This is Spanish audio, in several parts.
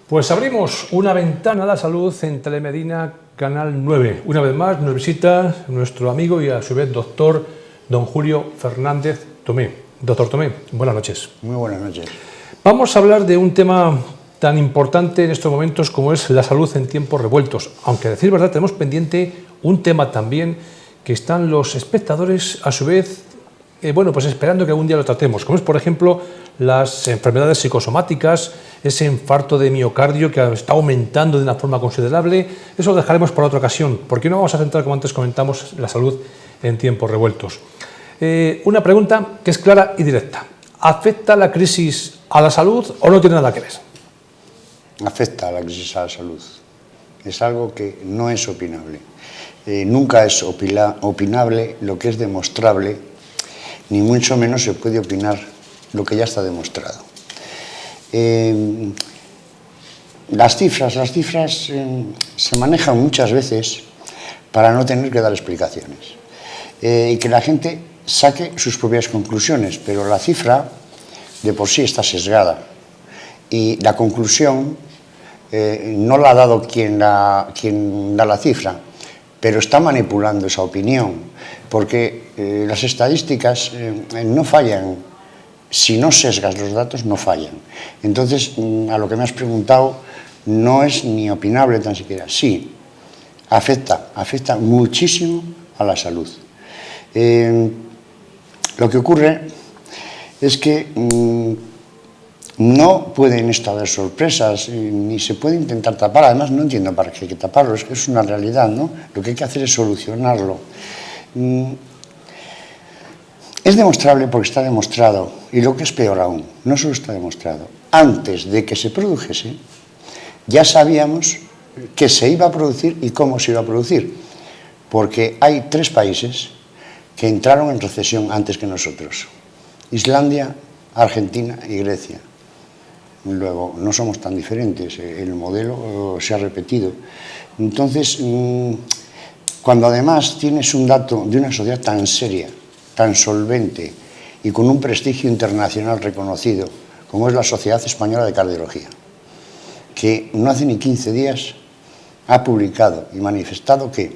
Pues abrimos una ventana a la salud en Telemedina Canal 9. Una vez más nos visita nuestro amigo y a su vez doctor don Julio Fernández Tomé. Doctor Tomé, buenas noches. Muy buenas noches. Vamos a hablar de un tema tan importante en estos momentos como es la salud en tiempos revueltos. Aunque a decir verdad tenemos pendiente un tema también que están los espectadores a su vez pues esperando que algún día lo tratemos, como es por ejemplo las enfermedades psicosomáticas, ese infarto de miocardio que está aumentando de una forma considerable. Eso lo dejaremos para otra ocasión, porque no vamos a centrar, como antes comentamos, la salud en tiempos revueltos. Una pregunta que es clara y directa. ¿Afecta la crisis a la salud o no tiene nada que ver? Afecta a la crisis a la salud. Es algo que no es opinable. Nunca es opinable lo que es demostrable, ni mucho menos se puede opinar lo que ya está demostrado. Las cifras se manejan muchas veces para no tener que dar explicaciones y que la gente saque sus propias conclusiones, pero la cifra de por sí está sesgada y la conclusión no la ha dado quien da la cifra, pero está manipulando esa opinión, porque las estadísticas no fallan. Si no sesgas los datos, no fallan. Entonces, a lo que me has preguntado, no es ni opinable tan siquiera. Sí, afecta muchísimo a la salud. Lo que ocurre es que no pueden esto haber sorpresas, ni se puede intentar tapar. Además, no entiendo para qué hay que taparlo, es una realidad, ¿no? Lo que hay que hacer es solucionarlo. Es demostrable porque está demostrado, y lo que es peor aún, no solo está demostrado, antes de que se produjese, ya sabíamos que se iba a producir y cómo se iba a producir, porque hay 3 países que entraron en recesión antes que nosotros: Islandia, Argentina y Grecia. Luego, no somos tan diferentes, el modelo se ha repetido. Entonces, cuando además tienes un dato de una sociedad tan seria, tan solvente y con un prestigio internacional reconocido, como es la Sociedad Española de Cardiología, que no hace ni 15 días ha publicado y manifestado que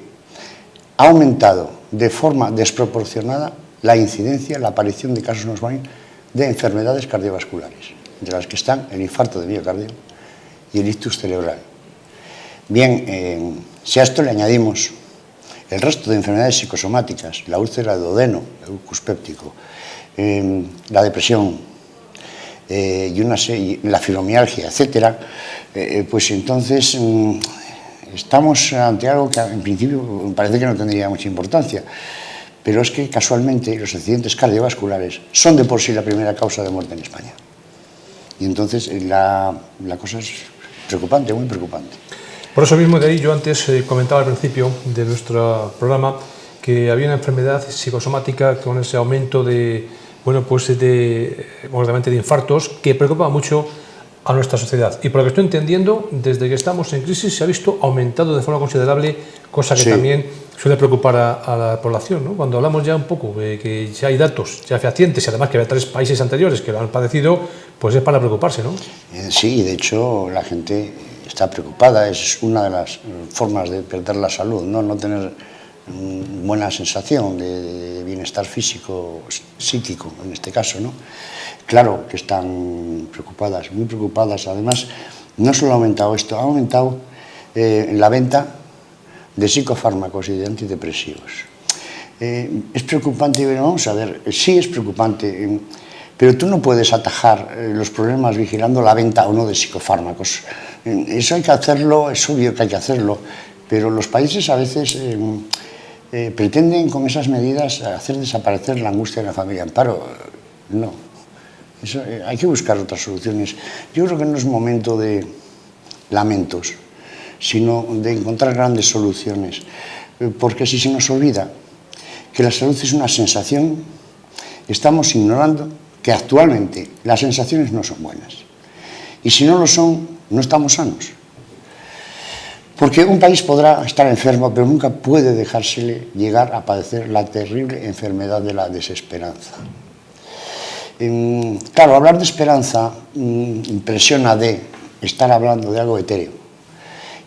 ha aumentado de forma desproporcionada la incidencia, la aparición de casos nuevos de enfermedades cardiovasculares, entre las que están el infarto de miocardio y el ictus cerebral. Bien, si a esto le añadimos el resto de enfermedades psicosomáticas, la úlcera de duodeno, el ulcus péptico, la depresión y la fibromialgia, etcétera, pues entonces estamos ante algo que en principio parece que no tendría mucha importancia, pero es que casualmente los accidentes cardiovasculares son de por sí la primera causa de muerte en España. Y entonces la cosa es preocupante, muy preocupante. Por eso mismo de ahí yo antes comentaba al principio de nuestro programa que había una enfermedad psicosomática con ese aumento de infartos que preocupa mucho a nuestra sociedad. Y por lo que estoy entendiendo, desde que estamos en crisis se ha visto aumentado de forma considerable, cosa que sí, también suele preocupar a la población, ¿no? Cuando hablamos ya un poco de que ya hay datos ya fehacientes y además que hay 3 países anteriores que lo han padecido, pues es para preocuparse, ¿no? Sí, de hecho la gente está preocupada, es una de las formas de perder la salud, no tener buena sensación de bienestar físico, psíquico en este caso, ¿no? Claro que están preocupadas, muy preocupadas. Además, no solo ha aumentado esto, ha aumentado la venta de psicofármacos y de antidepresivos. Es preocupante, vamos a ver, sí es preocupante, pero tú no puedes atajar los problemas vigilando la venta o no de psicofármacos. Eso hay que hacerlo, es obvio que hay que hacerlo, pero los países a veces pretenden con esas medidas hacer desaparecer la angustia de la familia. Amparo, no. Hay que buscar otras soluciones. Yo creo que no es momento de lamentos, sino de encontrar grandes soluciones, porque si se nos olvida que la salud es una sensación, estamos ignorando que actualmente las sensaciones no son buenas. Y si no lo son, no estamos sanos. Porque un país podrá estar enfermo, pero nunca puede dejársele llegar a padecer la terrible enfermedad de la desesperanza. Claro, hablar de esperanza impresiona estar hablando de algo etéreo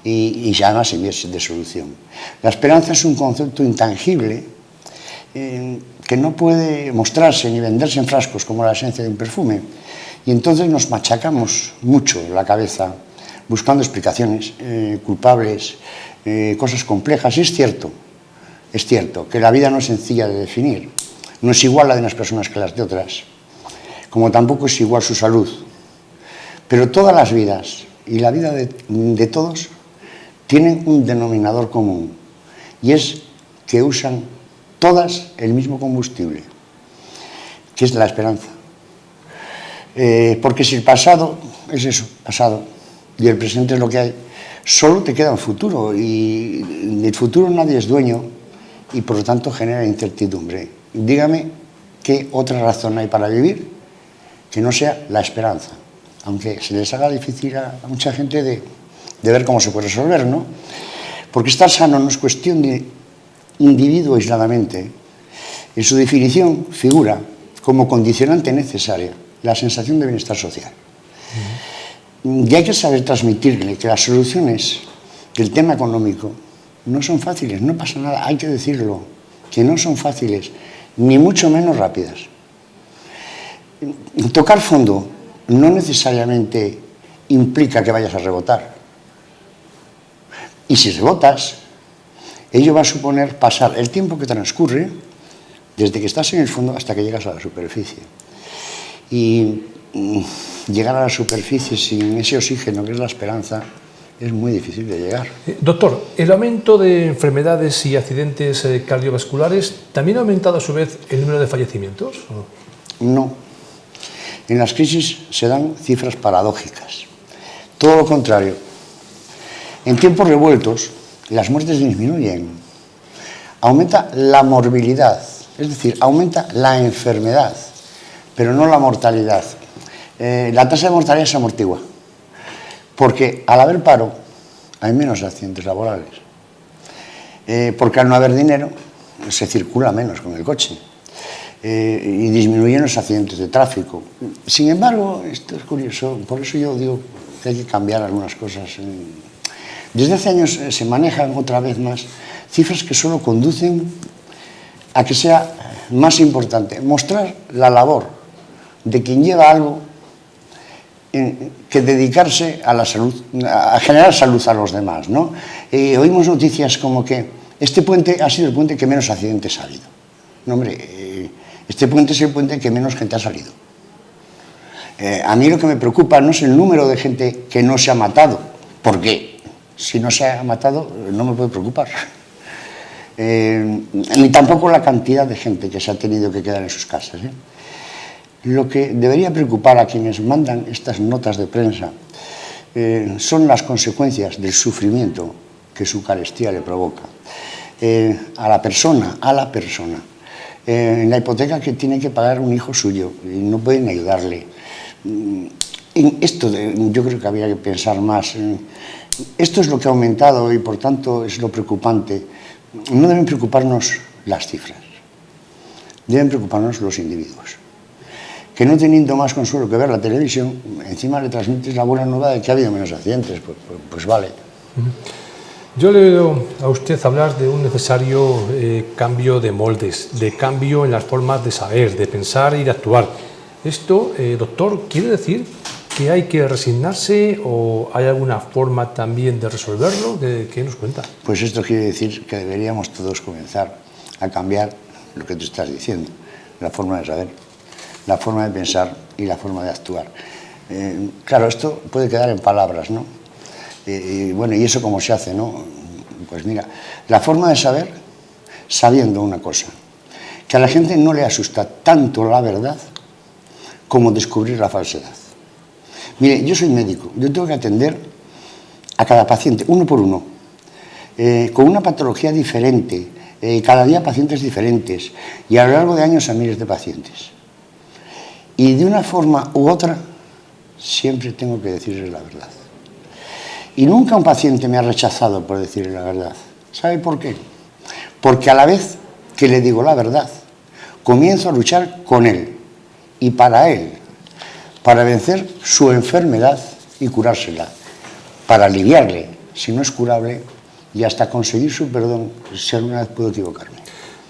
y además sin de solución. La esperanza es un concepto intangible que no puede mostrarse ni venderse en frascos como la esencia de un perfume. Y entonces nos machacamos mucho la cabeza buscando explicaciones, culpables, cosas complejas. Y es cierto que la vida no es sencilla de definir. No es igual la de unas personas que las de otras, como tampoco es igual su salud. Pero todas las vidas y la vida de todos tienen un denominador común, y es que usan todas el mismo combustible, que es la esperanza. Porque si el pasado es eso, pasado, y el presente es lo que hay, solo te queda un futuro, y del futuro nadie es dueño, y por lo tanto genera incertidumbre. Dígame qué otra razón hay para vivir que no sea la esperanza, aunque se les haga difícil a mucha gente de ver cómo se puede resolver, ¿no? Porque estar sano no es cuestión de individuo aisladamente. En su definición figura como condicionante necesaria la sensación de bienestar social. Y hay que saber transmitirle que las soluciones del tema económico no son fáciles, no pasa nada, hay que decirlo, que no son fáciles, ni mucho menos rápidas. Tocar fondo no necesariamente implica que vayas a rebotar. Y si rebotas, ello va a suponer pasar el tiempo que transcurre desde que estás en el fondo hasta que llegas a la superficie. Y llegar a la superficie sin ese oxígeno que es la esperanza es muy difícil de llegar. Doctor, ¿el aumento de enfermedades y accidentes cardiovasculares también ha aumentado a su vez el número de fallecimientos? No. En las crisis se dan cifras paradójicas. Todo lo contrario. En tiempos revueltos, las muertes disminuyen. Aumenta la morbilidad, es decir, aumenta la enfermedad, pero no la mortalidad. La tasa de mortalidad se amortigua, porque al haber paro hay menos accidentes laborales, porque al no haber dinero se circula menos con el coche y disminuyen los accidentes de tráfico. Sin embargo, esto es curioso, por eso yo digo que hay que cambiar algunas cosas. Desde hace años se manejan otra vez más cifras que solo conducen a que sea más importante mostrar la labor de quien lleva algo que dedicarse a la salud, a generar salud a los demás, ¿no? Oímos noticias como que este puente ha sido el puente que menos accidentes ha habido. No, hombre, este puente es el puente que menos gente ha salido. A mí lo que me preocupa no es el número de gente que no se ha matado, porque si no se ha matado no me puede preocupar. Ni tampoco la cantidad de gente que se ha tenido que quedar en sus casas. Lo que debería preocupar a quienes mandan estas notas de prensa son las consecuencias del sufrimiento que su carestía le provoca a la persona, en la hipoteca que tiene que pagar un hijo suyo y no pueden ayudarle. En esto yo creo que habría que pensar más. Esto es lo que ha aumentado y por tanto es lo preocupante. No deben preocuparnos las cifras, deben preocuparnos los individuos, que no teniendo más consuelo que ver la televisión, encima le transmites la buena nueva de que ha habido menos accidentes, pues vale. Yo le he oído a usted hablar de un necesario cambio de moldes, de cambio en las formas de saber, de pensar y de actuar. Esto, doctor, ¿quiere decir que hay que resignarse o hay alguna forma también de resolverlo? ¿Qué nos cuenta? Pues esto quiere decir que deberíamos todos comenzar a cambiar lo que tú estás diciendo, la forma de saber, la forma de pensar y la forma de actuar. Claro, esto puede quedar en palabras, ¿no? Bueno, ¿y eso cómo se hace, no? Pues mira, la forma de saber, sabiendo una cosa, que a la gente no le asusta tanto la verdad como descubrir la falsedad. Mire, yo soy médico, yo tengo que atender a cada paciente, uno por uno, con una patología diferente, cada día pacientes diferentes, y a lo largo de años a miles de pacientes. Y de una forma u otra, siempre tengo que decirles la verdad. Y nunca un paciente me ha rechazado por decirle la verdad. ¿Sabe por qué? Porque a la vez que le digo la verdad, comienzo a luchar con él y para él, para vencer su enfermedad y curársela, para aliviarle, si no es curable, y hasta conseguir su perdón, si alguna vez puedo equivocarme.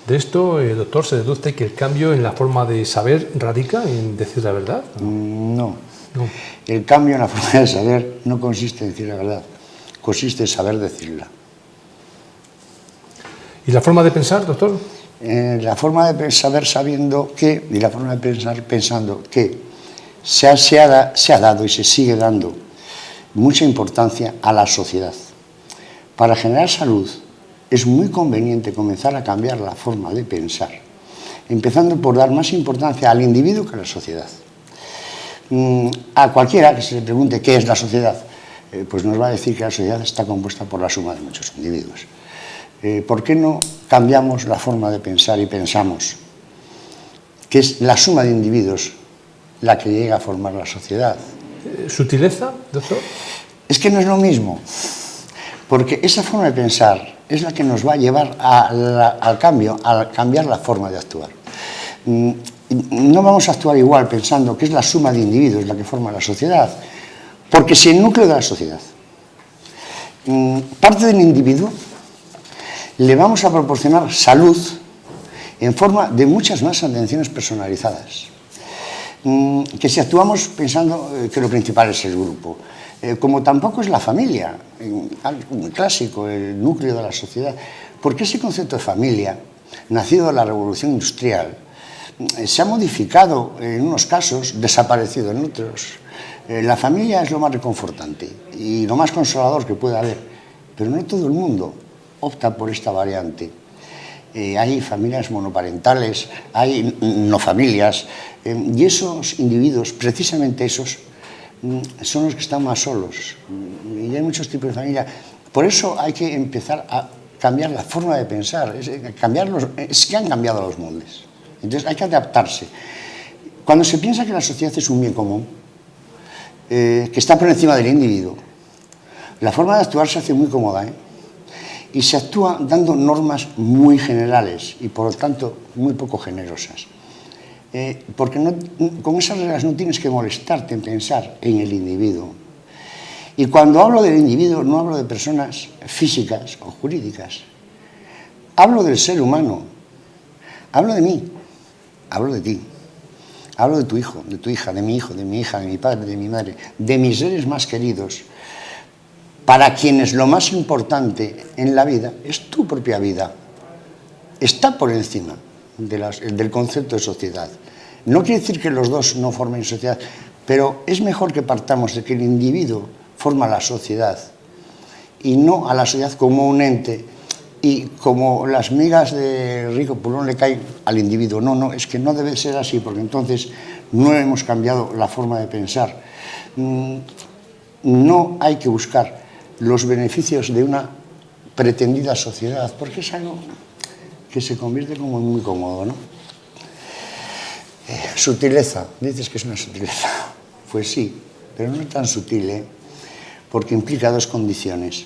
De esto, doctor, se deduce que el cambio en la forma de saber radica en decir la verdad. No. El cambio en la forma de saber no consiste en decir la verdad, consiste en saber decirla. ¿Y la forma de pensar, doctor? La forma de saber sabiendo que, y la forma de pensar pensando que se ha dado y se sigue dando mucha importancia a la sociedad. Para generar salud es muy conveniente comenzar a cambiar la forma de pensar, empezando por dar más importancia al individuo que a la sociedad. A cualquiera que se le pregunte qué es la sociedad, pues nos va a decir que la sociedad está compuesta por la suma de muchos individuos. ¿Por qué no cambiamos la forma de pensar y pensamos que es la suma de individuos la que llega a formar la sociedad? ¿Sutileza, doctor? Es que no es lo mismo, porque esa forma de pensar es la que nos va a llevar al cambio, a cambiar la forma de actuar. No vamos a actuar igual pensando que es la suma de individuos la que forma la sociedad, porque si el núcleo de la sociedad parte del individuo, le vamos a proporcionar salud en forma de muchas más atenciones personalizadas. Que si actuamos pensando que lo principal es el grupo, como tampoco es la familia, algo clásico, el núcleo de la sociedad, porque ese concepto de familia, nacido de la Revolución Industrial, se ha modificado en unos casos, desaparecido en otros. La familia es lo más reconfortante y lo más consolador que puede haber, pero no todo el mundo opta por esta variante. Hay familias monoparentales, hay no familias, y esos individuos, precisamente esos, son los que están más solos. Y hay muchos tipos de familia. Por eso hay que empezar a cambiar la forma de pensar. Es que han cambiado los moldes. Entonces hay que adaptarse. Cuando se piensa que la sociedad es un bien común, que está por encima del individuo, la forma de actuar se hace muy cómoda, y se actúa dando normas muy generales y por lo tanto muy poco generosas. Porque con esas reglas no tienes que molestarte en pensar en el individuo. Y cuando hablo del individuo no hablo de personas físicas o jurídicas. Hablo del ser humano. Hablo de mí. Hablo de ti. Hablo de tu hijo, de tu hija, de mi hijo, de mi hija, de mi padre, de mi madre, de mis seres más queridos, para quienes lo más importante en la vida es tu propia vida. Está por encima del concepto de sociedad. No quiere decir que los dos no formen sociedad, pero es mejor que partamos de que el individuo forma la sociedad y no a la sociedad como un ente y como las migas de rico pulón le caen al individuo. No, es que no debe ser así, porque entonces no hemos cambiado la forma de pensar. No hay que buscar los beneficios de una pretendida sociedad, porque es algo que se convierte como muy cómodo, ¿no? Sutileza, dices que es una sutileza. Pues sí, pero no es tan sutil, porque implica dos condiciones.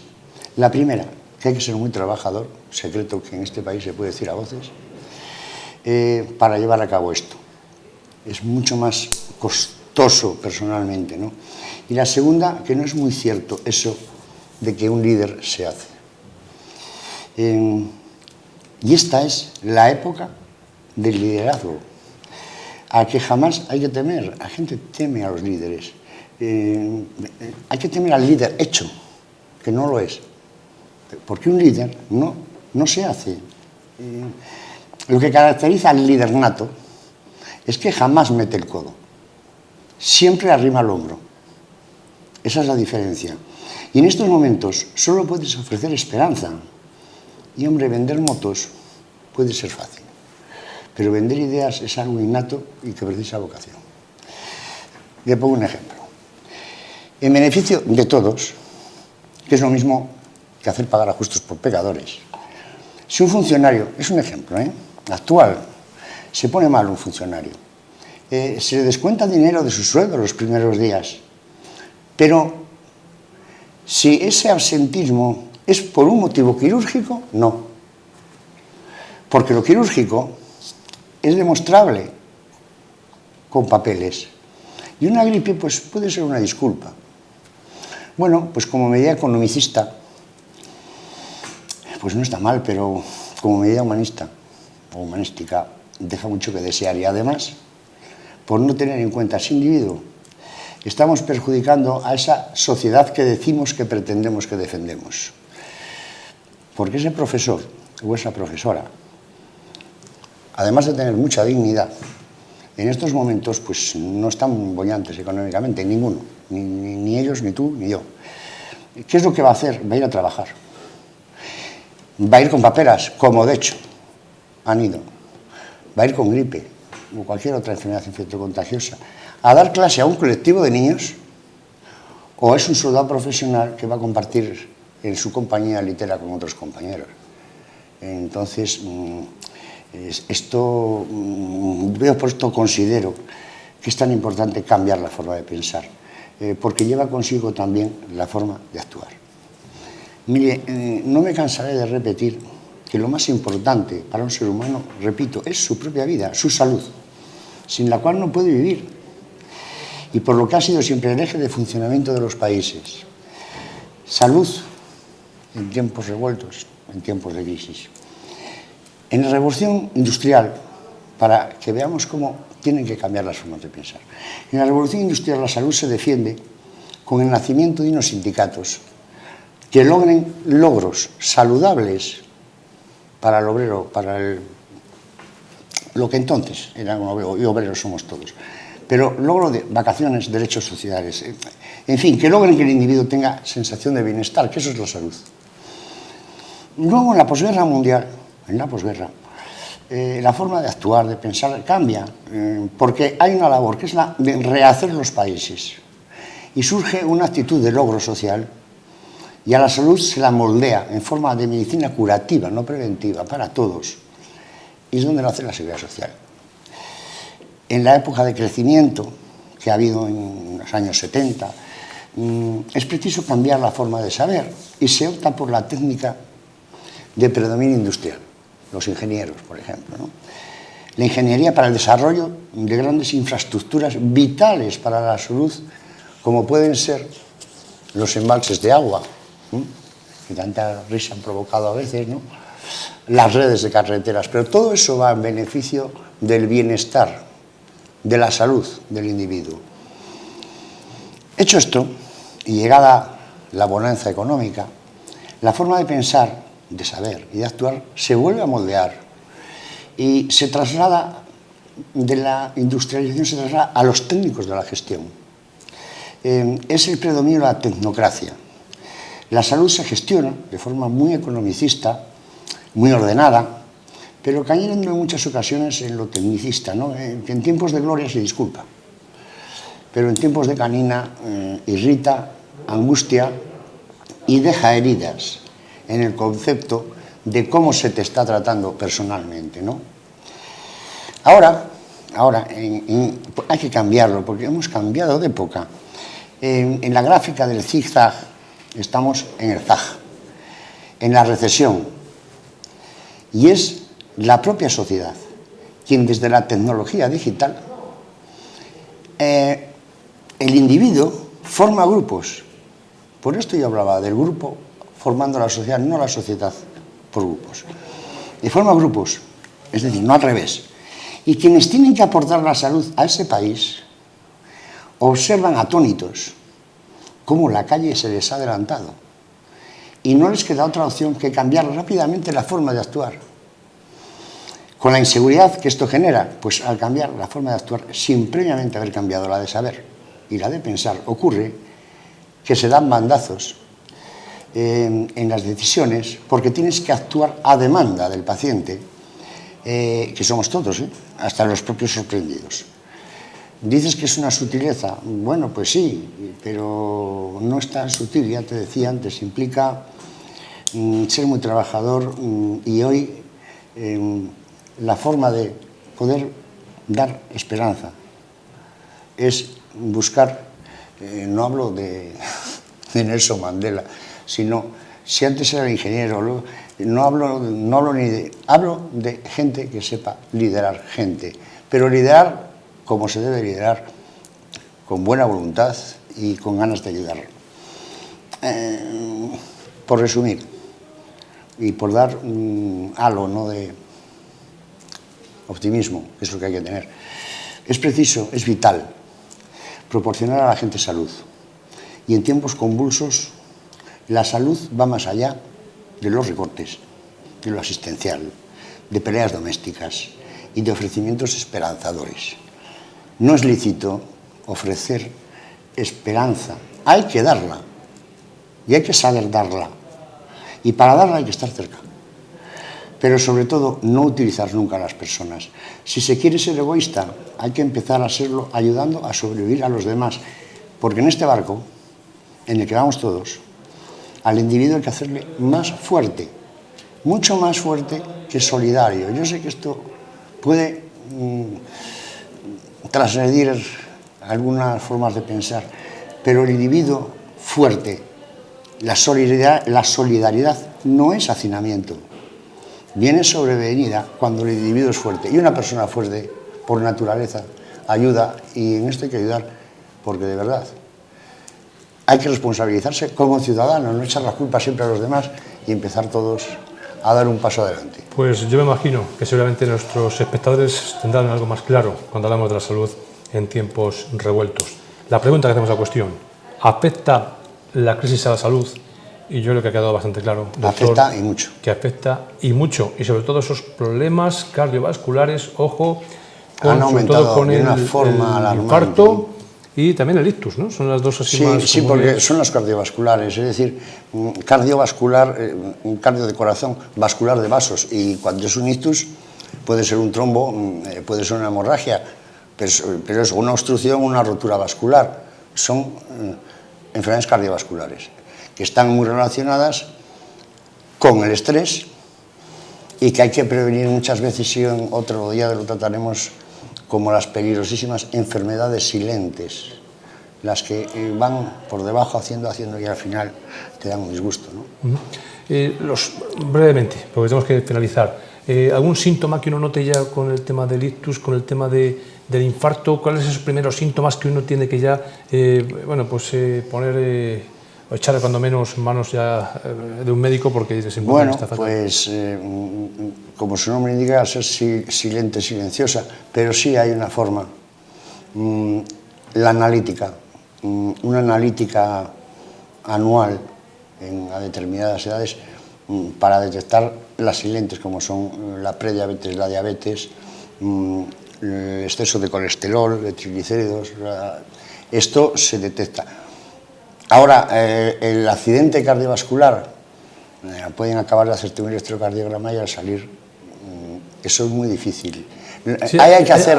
La primera, que hay que ser muy trabajador, secreto que en este país se puede decir a voces, para llevar a cabo esto. Es mucho más costoso personalmente, ¿no? Y la segunda, que no es muy cierto eso de que un líder se hace. Y esta es la época del liderazgo, a que jamás hay que temer. La gente teme a los líderes. Hay que temer al líder hecho, que no lo es. Porque un líder no se hace. Lo que caracteriza al líder nato es que jamás mete el codo. Siempre arrima el hombro. Esa es la diferencia. Y en estos momentos solo puedes ofrecer esperanza. Y, hombre, vender motos puede ser fácil. Pero vender ideas es algo innato y que precisa vocación. Le pongo un ejemplo. En beneficio de todos, que es lo mismo que hacer pagar a justos por pecadores. Si un funcionario, es un ejemplo actual, se pone mal un funcionario, se le descuenta dinero de su sueldo los primeros días, pero si ese absentismo es por un motivo quirúrgico, no. Porque lo quirúrgico es demostrable con papeles. Y una gripe pues, puede ser una disculpa. Bueno, pues como medida economicista, pues no está mal, pero como medida humanista o humanística deja mucho que desear. Y además, por no tener en cuenta a ese individuo, estamos perjudicando a esa sociedad que decimos que pretendemos que defendemos. Porque ese profesor o esa profesora, además de tener mucha dignidad, en estos momentos pues no están bollantes económicamente, ninguno, ni ellos, ni tú, ni yo. ¿Qué es lo que va a hacer? Va a ir a trabajar. Va a ir con paperas, como de hecho han ido. Va a ir con gripe o cualquier otra enfermedad infectocontagiosa a dar clase a un colectivo de niños, o es un soldado profesional que va a compartir en su compañía litera con otros compañeros. Entonces, por esto considero que es tan importante cambiar la forma de pensar, porque lleva consigo también la forma de actuar. Mire, no me cansaré de repetir que lo más importante para un ser humano, repito, es su propia vida, su salud, sin la cual no puede vivir, y por lo que ha sido siempre el eje de funcionamiento de los países. Salud en tiempos revueltos, en tiempos de crisis. En la revolución industrial, para que veamos cómo tienen que cambiar las formas de pensar, en la revolución industrial la salud se defiende con el nacimiento de unos sindicatos que logren logros saludables para el obrero, para lo que entonces eran obreros, y obreros somos todos, pero logro de vacaciones, derechos sociales, en fin, que logren que el individuo tenga sensación de bienestar, que eso es la salud. Luego, en la posguerra mundial, la forma de actuar, de pensar, cambia, porque hay una labor que es la de rehacer los países, y surge una actitud de logro social, y a la salud se la moldea en forma de medicina curativa, no preventiva, para todos, y es donde lo hace la seguridad social. En la época de crecimiento que ha habido en los años 70, es preciso cambiar la forma de saber, y se opta por la técnica de predominio industrial, los ingenieros, por ejemplo, ¿no? La ingeniería para el desarrollo de grandes infraestructuras vitales para la salud, como pueden ser los embalses de agua, que tanta risa han provocado a veces, ¿no? Las redes de carreteras, pero todo eso va en beneficio del bienestar, de la salud del individuo. Hecho esto, y llegada la bonanza económica, la forma de pensar, de saber y de actuar se vuelve a moldear y se traslada de la industrialización, se traslada a los técnicos de la gestión. Es el predominio de la tecnocracia. La salud se gestiona de forma muy economicista, muy ordenada, pero cayendo en muchas ocasiones en lo tecnicista, ¿no? Que en tiempos de gloria se disculpa, pero en tiempos de canina irrita, angustia y deja heridas en el concepto de cómo se te está tratando personalmente, ¿no? Ahora hay que cambiarlo, porque hemos cambiado de época. En la gráfica del zigzag estamos en el zag, en la recesión, y es la propia sociedad quien desde la tecnología digital, el individuo forma grupos. Por esto yo hablaba del grupo formando la sociedad, no la sociedad por grupos. Y forma grupos, es decir, no al revés. Y quienes tienen que aportar la salud a ese país observan atónitos cómo la calle se les ha adelantado y no les queda otra opción que cambiar rápidamente la forma de actuar. Con la inseguridad que esto genera, pues al cambiar la forma de actuar sin previamente haber cambiado la de saber y la de pensar, ocurre que se dan bandazos en las decisiones, porque tienes que actuar a demanda del paciente, que somos todos, hasta los propios sorprendidos. Dices que es una sutileza. Bueno, pues sí, pero no es tan sutil, ya te decía antes, implica ser muy trabajador, y hoy la forma de poder dar esperanza es buscar, no hablo de Nelson Mandela, sino, si antes era ingeniero, hablo de gente que sepa liderar gente, pero liderar como se debe liderar, con buena voluntad y con ganas de ayudar. Por resumir y por dar un halo, ¿no?, de optimismo, que es lo que hay que tener, es preciso, es vital, proporcionar a la gente salud. Y en tiempos convulsos, la salud va más allá de los recortes, de lo asistencial, de peleas domésticas y de ofrecimientos esperanzadores. No es lícito ofrecer esperanza, hay que darla y hay que saber darla. Y para darla hay que estar cerca. Pero sobre todo, no utilizar nunca a las personas. Si se quiere ser egoísta, hay que empezar a serlo ayudando a sobrevivir a los demás. Porque en este barco, en el que vamos todos, al individuo hay que hacerle más fuerte, mucho más fuerte que solidario. Yo sé que esto puede transgredir algunas formas de pensar, pero el individuo fuerte, la solidaridad no es hacinamiento. Viene sobrevenida cuando el individuo es fuerte. Y una persona fuerte, por naturaleza, ayuda, y en esto hay que ayudar, porque de verdad hay que responsabilizarse como ciudadano, no echar la culpa siempre a los demás y empezar todos a dar un paso adelante. Pues yo me imagino que seguramente nuestros espectadores tendrán algo más claro cuando hablamos de la salud en tiempos revueltos. La pregunta que hacemos a cuestión: ¿afecta la crisis a la salud? Y yo creo que ha quedado bastante claro, doctor, afecta y mucho. Que afecta y mucho, y sobre todo esos problemas cardiovasculares, ojo, han aumentado con de una forma alarmante. Infarto y también el ictus, ¿no? Son las dos así más Sí, porque son los cardiovasculares, es decir, cardiovascular, un cardio de corazón, vascular de vasos, y cuando es un ictus puede ser un trombo, puede ser una hemorragia, pero es una obstrucción, una rotura vascular. Son enfermedades cardiovasculares que están muy relacionadas con el estrés y que hay que prevenir muchas veces, y en otro día lo trataremos, como las peligrosísimas enfermedades silentes, las que van por debajo haciendo y al final te dan un disgusto, ¿no? Brevemente, porque tenemos que finalizar, ¿algún síntoma que uno note ya con el tema del ictus, con el tema del infarto? ¿Cuáles son esos primeros síntomas que uno tiene que ya poner o echarle cuando menos manos ya de un médico, porque se bueno, está fatal? Pues como su nombre indica, ser silente, silenciosa, pero sí hay una forma, la analítica, una analítica anual a determinadas edades para detectar las silentes, como son la prediabetes, la diabetes, el exceso de colesterol, de triglicéridos. Esto se detecta. Ahora, el accidente cardiovascular, pueden acabar de hacerte un electrocardiograma y al salir, eso es muy difícil. Sí, hay que hacer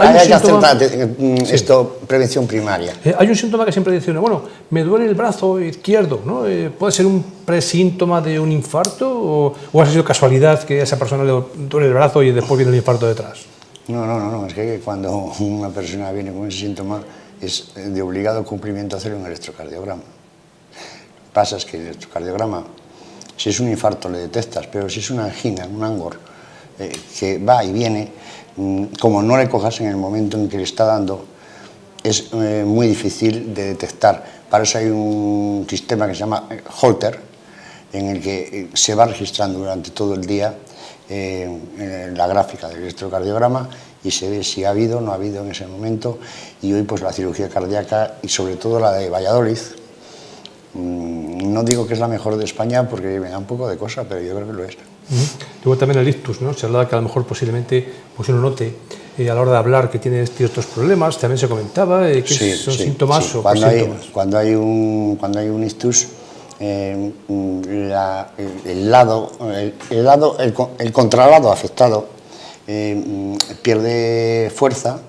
prevención primaria. Hay un síntoma que siempre dice uno, bueno, me duele el brazo izquierdo, ¿no? ¿Puede ser un presíntoma de un infarto o ha sido casualidad que a esa persona le duele el brazo y después viene el infarto detrás? No, es que cuando una persona viene con ese síntoma es de obligado cumplimiento hacer un electrocardiograma. Lo que pasa es que el electrocardiograma, si es un infarto le detectas, pero si es una angina, un angor, que va y viene, como no le cojas en el momento en que le está dando, es muy difícil de detectar. Para eso hay un sistema que se llama Holter, en el que se va registrando durante todo el día en la gráfica del electrocardiograma y se ve si ha habido o no ha habido en ese momento. Y hoy pues la cirugía cardíaca, y sobre todo la de Valladolid, no digo que es la mejor de España porque me da un poco de cosa, pero yo creo que lo es. Luego también el ictus, ¿no? Se habla que a lo mejor posiblemente pues uno note a la hora de hablar que tiene ciertos problemas. También se comentaba que son síntomas. Sí. O cuando hay un ictus, el contralado afectado pierde fuerza,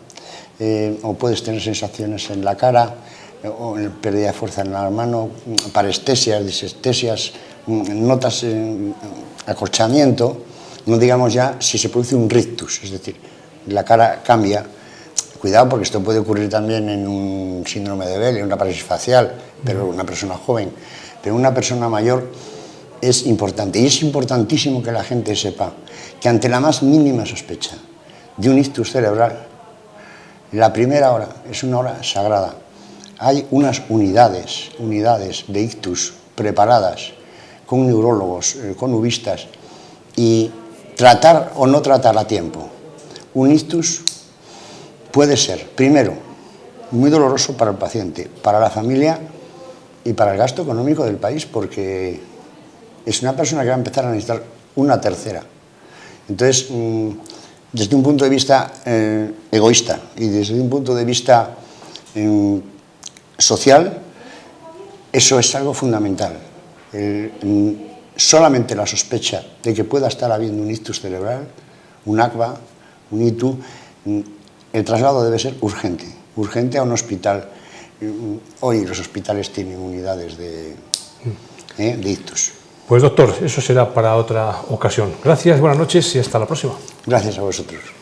o puedes tener sensaciones en la cara, o pérdida de fuerza en la mano, parestesias, disestesias, notas acolchamiento, no digamos ya si se produce un rictus, es decir, la cara cambia. Cuidado, porque esto puede ocurrir también en un síndrome de Bell, en una parálisis facial, pero una persona joven. Pero una persona mayor es importante, y es importantísimo que la gente sepa que ante la más mínima sospecha de un ictus cerebral, la primera hora es una hora sagrada. Hay unas unidades de ictus preparadas, con neurólogos, con ubistas, y tratar o no tratar a tiempo un ictus puede ser, primero, muy doloroso para el paciente, para la familia y para el gasto económico del país, porque es una persona que va a empezar a necesitar una tercera. Entonces, desde un punto de vista egoísta y desde un punto de vista social, eso es algo fundamental. Solamente la sospecha de que pueda estar habiendo un ictus cerebral, un ACVA, un ITU, el traslado debe ser urgente a un hospital. Hoy los hospitales tienen unidades de ictus. Pues doctor, eso será para otra ocasión. Gracias, buenas noches y hasta la próxima. Gracias a vosotros.